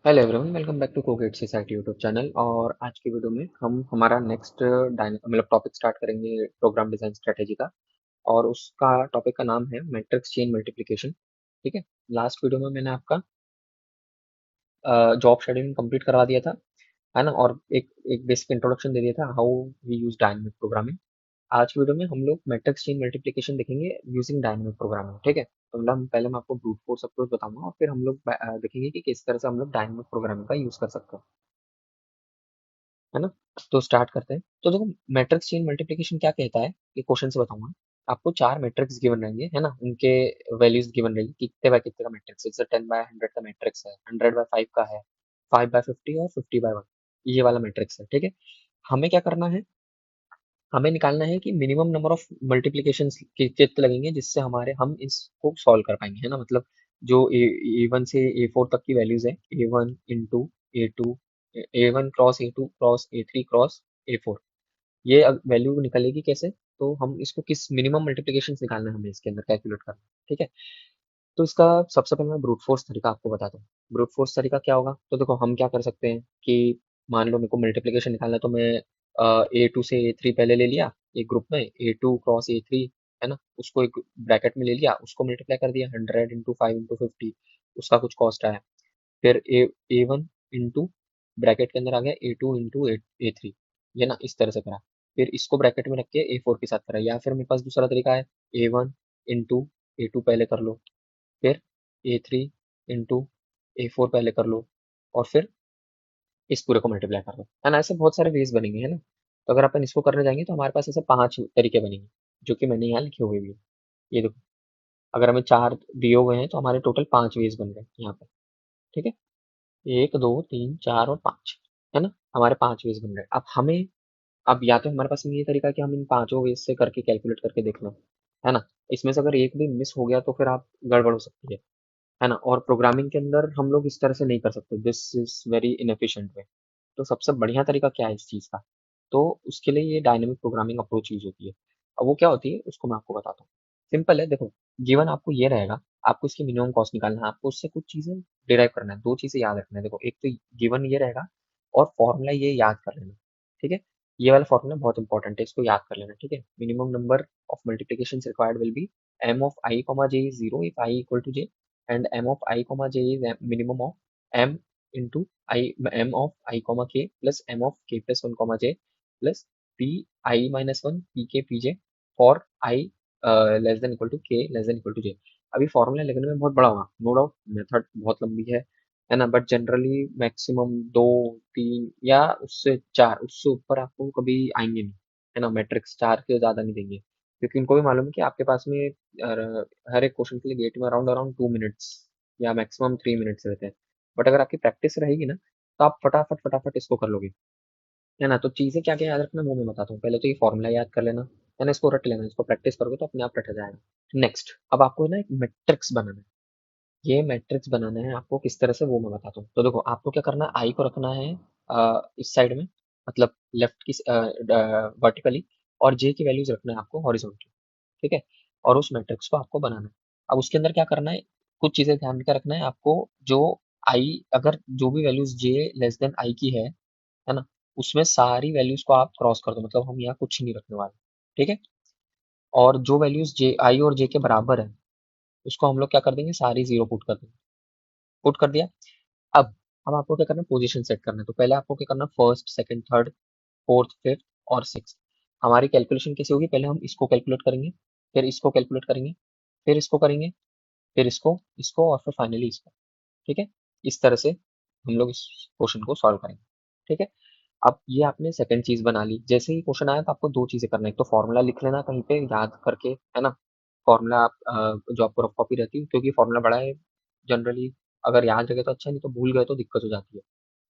Hello everyone, welcome back to Cogate society YouTube channel. और आज की वीडियो में हम हमारा नेक्स्ट मतलब टॉपिक स्टार्ट करेंगे प्रोग्राम डिजाइन स्ट्रेटेजी का। और उसका टॉपिक का नाम है मैट्रिक्स चेन मल्टीप्लिकेशन। ठीक है। लास्ट वीडियो में मैंने आपका जॉब शेड्यूलिंग कंप्लीट करवा दिया था, है ना, और एक एक बेसिक इंट्रोडक्शन दे दिया था how we use dynamic programming. आज की वीडियो में हम लोग मैट्रिक्स चेन मल्टीप्लिकेशन देखेंगे यूजिंग डायनेमिक प्रोग्रामिंग। ठीक है। तो मतलब पहले मैं आपको ब्रूट फोर्स अप्रोच बताऊंगा और फिर हम लोग देखेंगे कि किस तरह से हम लोग डायनेमिक प्रोग्रामिंग का यूज कर सकते हैं, है ना। तो स्टार्ट करते हैं। तो देखो, मैट्रिक्स चेन मल्टीप्लिकेशन क्या कहता है, ये क्वेश्चन से बताऊंगा। आपको चार मैट्रिक्स गिवन रहेंगे, है ना, उनके वैल्यूज गिवन रहेगी, कितने बाय कितने का मैट्रिक्स है। जैसे 10/100 का मैट्रिक्स है, 100/5 का है, 5/50 और 50/1, ये वाला मैट्रिक्स है। ठीक है। हमें क्या करना है, हमें निकालना है कि मिनिमम नंबर ऑफ मल्टीप्लिकेशन कितने लगेंगे जिससे हमारे हम इसको सॉल्व कर पाएंगे, है ना। मतलब जो ए वन से A4 तक की वैल्यूज है, A1 into A2, A1 cross A2 cross A3 cross A4, ये वैल्यू निकलेगी कैसे। तो हम इसको किस मिनिमम मल्टीप्लिकेशन निकालना है, हमें इसके अंदर कैलकुलेट करना है। ठीक है। तो इसका सबसे पहले मैं ब्रूट फोर्स तरीका आपको बताता हूँ। ब्रूट फोर्स तरीका क्या होगा, तो देखो हम क्या कर सकते हैं कि मान लो मेरे को मल्टीप्लिकेशन निकालना है, तो मैं A2 से A3 पहले ले लिया एक ग्रुप में, A2 क्रॉस A3, है ना, उसको एक ब्रैकेट में ले लिया, उसको मल्टीप्लाई कर दिया, 100 into 5 into 50, उसका कुछ कॉस्ट आया। फिर A1 इंटू ब्रैकेट के अंदर आ गया A2 into A3, ये ना, इस तरह से करा। फिर इसको ब्रैकेट में रख के A4 के साथ करा। या फिर मेरे पास दूसरा तरीका है, A1 into A2 पहले कर लो, फिर A3 into A4 पहले कर लो, और फिर इस पूरे को मल्टीप्लाई कर लो, है ना। ऐसे बहुत सारे वेज बनेंगे, है ना। तो अगर अपन इसको करने जाएंगे तो हमारे पास ऐसे पांच तरीके बनेंगे, जो कि मैंने यहाँ लिखे हुए भी हैं। ये देखो, अगर हमें चार दिए हुए हैं तो हमारे टोटल पांच वेज बन गए यहाँ पे। ठीक है। एक, दो, तीन, चार और पांच, है ना, हमारे पांच वेज बन गए। अब हमें, अब या तो हमारे पास में ये तरीका है कि हम इन पांचों वेज से करके कैलकुलेट करके देख लें, है ना। इसमें से अगर एक भी मिस हो गया तो फिर आप गड़बड़ हो सकती है ना। और प्रोग्रामिंग के अंदर हम लोग इस तरह से नहीं कर सकते, दिस इज वेरी इनएफिशिएंट वे। तो सबसे बढ़िया तरीका क्या है इस चीज का, तो उसके लिए ये डायनेमिक प्रोग्रामिंग अप्रोच यूज होती है। अब वो क्या होती है उसको मैं आपको बताता हूँ। सिंपल है, देखो, गिवन आपको ये रहेगा, आपको इसकी मिनिमम कॉस्ट निकालना है, आपको उससे कुछ चीजें डिराइव करना है, दो चीजें याद रखना है। देखो, एक तो गिवन ये रहेगा, और फॉर्मूला ये याद कर लेना। ठीक है। ये वाला फॉर्मूला बहुत इंपॉर्टेंट है, इसको याद कर लेना। ठीक है। Minimum number of multiplication required will be m of I comma j is 0 if I equal to j, and m of I comma j is minimum of m into I m of I comma k plus m of k plus 1 comma j plus p I minus 1 p k p j for I less than equal to k less than equal to j। अभी formula लिखने में बहुत बड़ा होगा, no doubt, method बहुत लंबी है ना, बट जनरली मैक्सिमम दो, तीन या उससे चार, उससे ऊपर आपको कभी आएंगे नहीं, है ना। मैट्रिक्स चार के ज्यादा नहीं देंगे, क्योंकि उनको भी मालूम है कि आपके पास में हर एक क्वेश्चन के लिए गेट में अराउंड अराउंड 2 मिनट्स या मैक्सिमम 3 मिनट्स रहते हैं। बट अगर आपकी प्रैक्टिस रहेगी ना, तो आप फटाफट फटाफट इसको कर लोगे, है ना। तो चीजें क्या क्या याद रखना वो मैं बताता हूँ। पहले तो ये फॉर्मूला याद कर लेना, है ना, इसको रट लेना, इसको प्रैक्टिस करोगे तो अपने आप रटा जाएगा। नेक्स्ट, अब आपको ना एक मैट्रिक्स बनाना है। ये मैट्रिक्स बनाना है आपको किस तरह से, वो मैं बताता हूँ। तो देखो, आपको क्या करना है, आई को रखना है इस साइड में, मतलब लेफ्ट की वर्टिकली, और जे की वैल्यूज रखना है आपको हॉरिजॉन्टली। ठीक है। और उस मैट्रिक्स को आपको बनाना है। अब उसके अंदर क्या करना है, कुछ चीजें ध्यान का रखना है आपको। जो आई, अगर जो भी values J less than I की है ना, उसमें सारी वैल्यूज को आप क्रॉस कर दो, मतलब हम यहाँ कुछ नहीं रखने वाले। ठीक है। और जो वैल्यूज जे आई और जे के बराबर है, उसको हम लोग क्या कर देंगे, सारी जीरो पुट कर देंगे। पुट कर दिया। अब अब आपको क्या करना है, पोजीशन सेट करना है। तो पहले आपको क्या करना है, first, second, third, fourth, fifth और सिक्स। हमारी कैलकुलेशन कैसे होगी, पहले हम इसको कैलकुलेट करेंगे, फिर इसको कैलकुलेट करेंगे, फिर इसको करेंगे, फिर इसको, इसको और फिर फाइनली इसको। ठीक है। इस तरह से हम लोग इस क्वेश्चन को सॉल्व करेंगे। ठीक है। अब ये आपने सेकंड चीज बना ली। जैसे ही क्वेश्चन आया तो आपको दो चीजें करना है, एक तो फॉर्मूला लिख लेना कहीं पे याद करके, है ना। फॉर्मूला आप जो आपको रफ कॉपी रहती है, क्योंकि फॉर्मूला बड़ा है जनरली, अगर याद रहे तो अच्छा, नहीं तो भूल गए तो दिक्कत हो जाती है।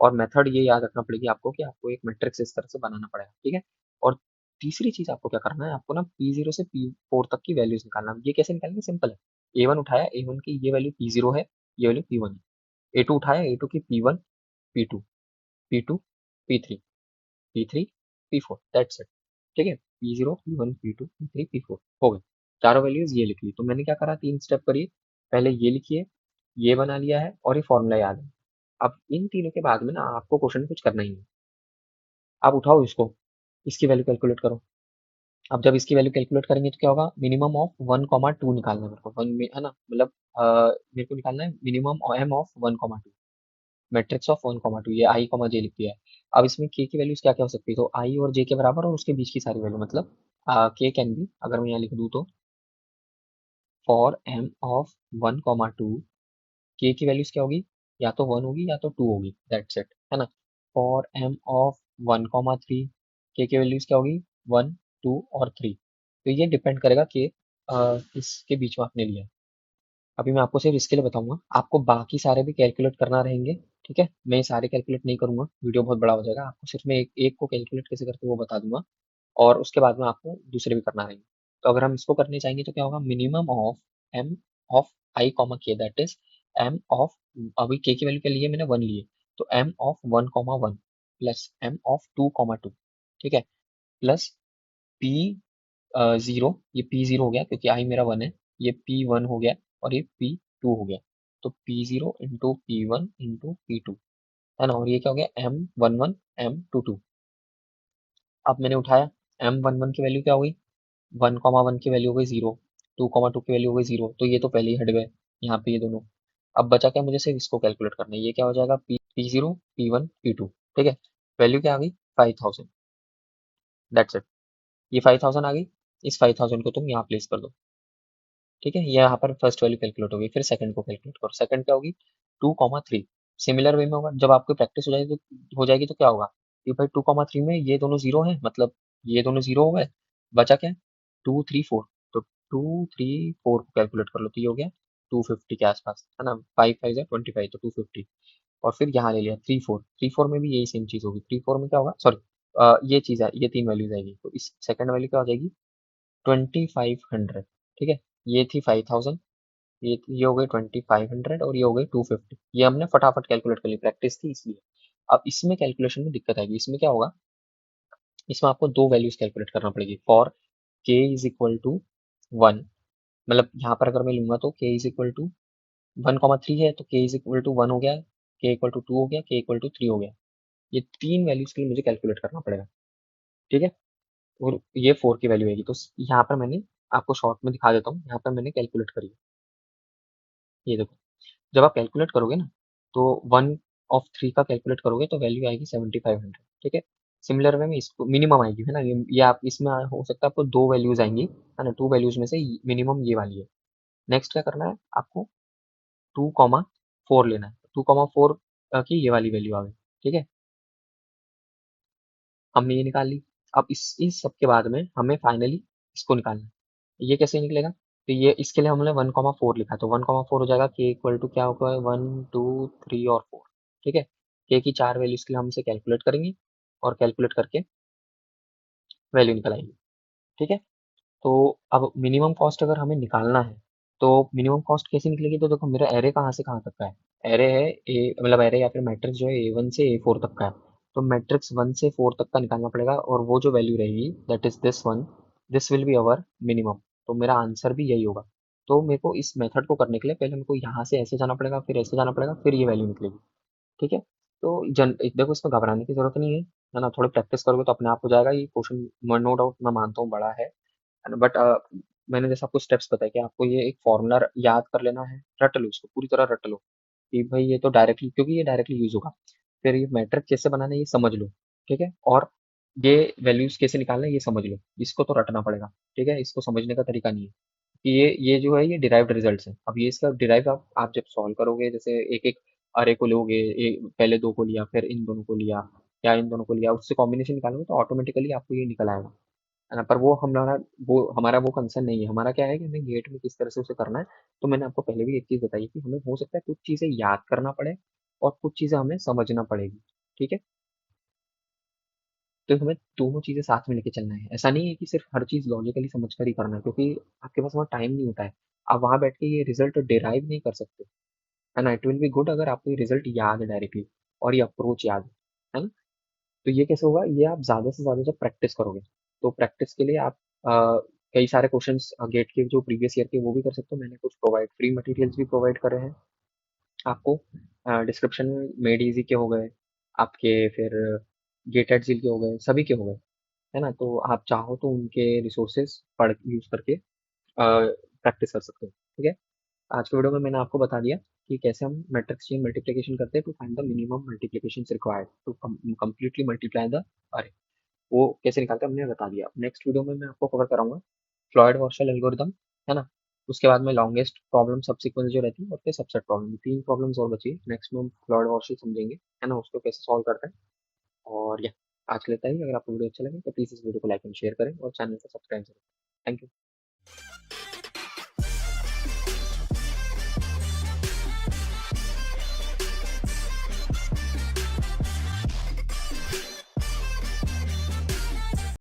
और मेथड ये याद रखना पड़ेगी आपको कि आपको एक मैट्रिक्स इस तरह से बनाना पड़ेगा। ठीक है। और तीसरी चीज आपको क्या करना है, आपको ना P0 से P4 तक की वैल्यूज निकालना है। ये कैसे निकालेंगे, सिंपल है। A1 उठाया, A1 की ये वैल्यू P0 है, ये वैल्यू P1 है। A2 उठाया, A2 की P1, P2, P2, P3, P3, P4, that's it. ठीक है। P0, P1, P2, P3, P4 हो गए। चारों वैल्यूज ये लिख ली। तो मैंने क्या करा, तीन स्टेप करिए। पहले ये लिखिए, ये बना लिया है, और ये फॉर्मूला याद है। अब इन तीनों के बाद में ना आपको क्वेश्चन में कुछ करना ही नहीं। आप उठाओ इसको, इसकी वैल्यू कैलकुलेट करो। अब जब इसकी वैल्यू कैलकुलेट करेंगे तो क्या होगा, मिनिमम ऑफ 1,2 निकालना है मेरे को, वन में है ना, मतलब मेरे को निकालना है minimum M of 1,2, matrix of 1,2, ये आई कॉमा जे लिख दिया है। अब इसमें के की वैल्यूज क्या क्या हो सकती है, तो आई और जे के बराबर और उसके बीच की सारी वैल्यू, मतलब के कैन बी, अगर मैं यहाँ लिख दूँ तो फॉर एम ऑफ 1,2, के की वैल्यूज क्या होगी, या तो 1 होगी या तो 2 होगी, दैट्स इट, है ना। फॉर एम ऑफ 1,3, के की वैल्यूज क्या होगी, 1, 2 और 3। तो ये डिपेंड करेगा कि किसके बीच में आपने लिया है। अभी मैं आपको सिर्फ इसके लिए बताऊंगा, आपको बाकी सारे भी कैलकुलेट करना रहेंगे। ठीक है, मैं ये सारे कैलकुलेट नहीं करूंगा, वीडियो बहुत बड़ा हो जाएगा, आपको सिर्फ मैं एक एक को कैलकुलेट कैसे करते हैं वो बता दूंगा, और उसके बाद में आपको दूसरे भी करना रहेंगे। तो अगर हम इसको करने चाहेंगे तो क्या होगा, minimum of M of I comma K, that is M of, अभी के की वैल्यू के लिए मैंने 1 लिए, तो M of 1,1 plus M of 2,2, ठीक है, प्लस पी जीरो, ये पी जीरो हो गया क्योंकि आई मेरा 1 है, ये पी वन हो गया और ये पी टू हो गया, तो P zero into P one into P two, है ना, और ये क्या हो गया, M one one M two two. अब मैंने उठाया, एम वन वन की वैल्यू क्या हो गई, 1,1 की वैल्यू हो गई 0, 2,2 की वैल्यू हो गई 0, तो ये तो पहले ही हट गए यहाँ पे ये दोनों। अब बचा क्या, मुझे सिर्फ इसको कैलकुलेट करना है, ये क्या हो जाएगा, P zero P one P two, ठीक है, वैल्यू क्या आ गई, 5,000, दैट्स इट। ये 5,000 आ गई, इस 5,000 को तुम यहाँ प्लेस कर दो। ठीक है, ये यहाँ पर फर्स्ट वैल्यू कैलकुलेट होगी, फिर सेकंड को कैलकुलेट करो, सेकंड क्या होगी, 2,3। सिमिलर वे में होगा, जब आपको प्रैक्टिस हो जाएगी तो क्या होगा कि भाई 2,3 में ये दोनों जीरो हैं, मतलब ये दोनों जीरो हो गए, बचा क्या, 2, 3, 4, तो 2, 3, 4 को कैलकुलेट कर लो, तो ये हो गया 250 के आसपास, है ना, 5, 5 जा 25, तो 250। और फिर यहाँ ले लिया 3, 4, 3, 4 में भी यही सेम चीज होगी, 3, 4 में क्या होगा, सॉरी, ये चीज है, ये तीन वैल्यूज आएगी, तो इस सेकंड वैल्यू क्या हो जाएगी, 2,500, ठीक है, ये थी 5,000, ये हो गई 2,500 और ये हो गई 250, ये हमने फटाफट कैलकुलेट कर ली, प्रैक्टिस थी इसलिए। अब इसमें कैलकुलेशन में दिक्कत आएगी, इसमें क्या होगा, इसमें आपको दो वैल्यूज कैलकुलेट करना पड़ेगी, फॉर के इज इक्वल टू 1, मतलब यहाँ पर अगर मैं लूंगा तो के इज इक्वल टू 1,3 है, तो के इज इक्वल टू 1 हो गया, के इक्वल टू 2 हो गया, के इक्वल टू 3 हो गया, ये तीन वैल्यूज के लिए मुझे कैलकुलेट करना पड़ेगा। ठीक है, और ये 4 की वैल्यू आएगी, तो यहाँ पर मैंने आपको शॉर्ट में दिखा देता हूँ, यहाँ पर मैंने कैलकुलेट करी है, ये देखो, जब आप कैलकुलेट करोगे ना, तो 1 of 3 का कैलकुलेट करोगे तो वैल्यू आएगी 7,500, ठीक है। सिमिलर वे में इसको मिनिमम आएगी, है ना, ये आप इसमें हो सकता है आपको दो वैल्यूज आएंगी, है ना, टू वैल्यूज में से मिनिमम ये वाली है। नेक्स्ट क्या करना है आपको, 2,4 लेना है, 2,4 की ये वाली वैल्यू आ गई, ठीक है, हमने ये निकाल ली। अब इस सब के बाद में हमें फाइनली इसको निकालना है, ये कैसे निकलेगा, तो ये इसके लिए हमने 1,4 लिखा, तो 1,4 हो जाएगा के इक्वल टू क्या होगा, 1, 2, 3 और 4, ठीक है, के की चार वैल्यूज के लिए हम इसे कैलकुलेट करेंगे, और कैलकुलेट करके वैल्यू निकल आएगी, ठीक है। तो अब मिनिमम कॉस्ट अगर हमें निकालना है, तो मिनिमम कॉस्ट कैसे निकलेगी, तो देखो मेरा एरे कहाँ से कहाँ तक का है, एरे है ए, मतलब एरे या फिर मैट्रिक्स जो है A1 से A4 तक का है, तो मैट्रिक्स 1 से 4 तक का निकालना पड़ेगा, और वो जो वैल्यू रहेगी that is this one, this will be our minimum, तो मेरा आंसर भी यही होगा। तो मेरे को इस मेथड को करने के लिए पहले मेरे को यहाँ से ऐसे जाना पड़ेगा, फिर ऐसे जाना पड़ेगा, फिर ये वैल्यू निकलेगी, ठीक है। तो देखो, इसमें घबराने की जरूरत नहीं है ना, थोड़ी प्रैक्टिस करोगे तो अपने आप हो जाएगा, ये क्वेश्चन नो डाउट मैं मानता हूँ बड़ा है ना, बट मैंने जैसे आपको स्टेप्स बताया कि आपको ये एक फॉर्मूला याद कर लेना है, रट लो इसको पूरी तरह रट लो, कि भाई ये तो डायरेक्टली, क्योंकि ये डायरेक्टली यूज होगा, फिर ये मैट्रिक कैसे बनाना है ये समझ लो, ठीक है, और ये वैल्यूज कैसे निकालना है ये समझ लो, इसको तो रटना पड़ेगा, ठीक है, इसको समझने का तरीका नहीं है कि ये जो है ये डिराइव्ड रिजल्ट्स है, अब ये इसका डिराइव आप जब सॉल्व करोगे, जैसे एक एक अरे को लोगे, पहले दो को लिया, फिर इन दोनों को लिया, या इन दोनों को लिया, उससे कॉम्बिनेशन निकालोगे तो ऑटोमेटिकली आपको ये निकल आएगा, है ना, पर वो हमारा वो कंसर्न नहीं है, हमारा क्या है कि हमें गेट में किस तरह से उसे करना है। तो मैंने आपको पहले भी एक चीज बताई कि हमें हो सकता है कुछ चीजें याद करना पड़े, और कुछ चीजें हमें समझना पड़ेगी, ठीक है, तो हमें दोनों चीजें साथ में लेके चलना है, ऐसा नहीं है कि सिर्फ हर चीज लॉजिकली समझ कर ही करना है, क्योंकि आपके पास वहाँ टाइम नहीं होता है, आप वहां बैठ के ये रिजल्ट डिराइव नहीं कर सकते, है ना, इट विल बी गुड अगर आपको ये रिजल्ट याद है डायरेक्टली, और ये अप्रोच याद है ना। तो ये कैसे होगा, ये आप ज़्यादा से ज़्यादा जब प्रैक्टिस करोगे, तो प्रैक्टिस के लिए आप कई सारे क्वेश्चंस गेट के जो प्रीवियस ईयर के वो भी कर सकते हो, मैंने कुछ प्रोवाइड फ्री मटेरियल्स भी प्रोवाइड करे हैं, आपको डिस्क्रिप्शन में मेड इजी के हो गए, आपके फिर गेट एट जील के हो गए, सभी के हो गए, है ना? तो आप चाहो तो उनके रिसोर्सेज पढ़ यूज करके प्रैक्टिस कर सकते हो। ठीक है, आज के वीडियो में मैंने आपको बता दिया कि कैसे हम मैट्रिक्स चेन मल्टीप्लिकेशन करते हैं to find the minimum multiplication required to completely multiply the array. वो कैसे निकालते हैं हमने बता दिया। नेक्स्ट वीडियो में मैं आपको कवर कराऊंगा फ्लॉयड वॉर्शल एल्गोरिदम, है ना? उसके बाद में लॉन्गेस्ट प्रॉब्लम सबसीक्वेंस जो रहती है और फिर सबसेट प्रॉब्लम, तीन प्रॉब्लम्स और बची है। नेक्स्ट में हम फ्लॉयड वॉर्शल समझेंगे, है ना, उसको कैसे सॉल्व करते हैं। और या आज के लिए इतना ही। अगर आपको वीडियो अच्छा लगे तो प्लीज़ इस वीडियो को लाइक एंड शेयर करें और चैनल को सब्सक्राइब करें। Thank you.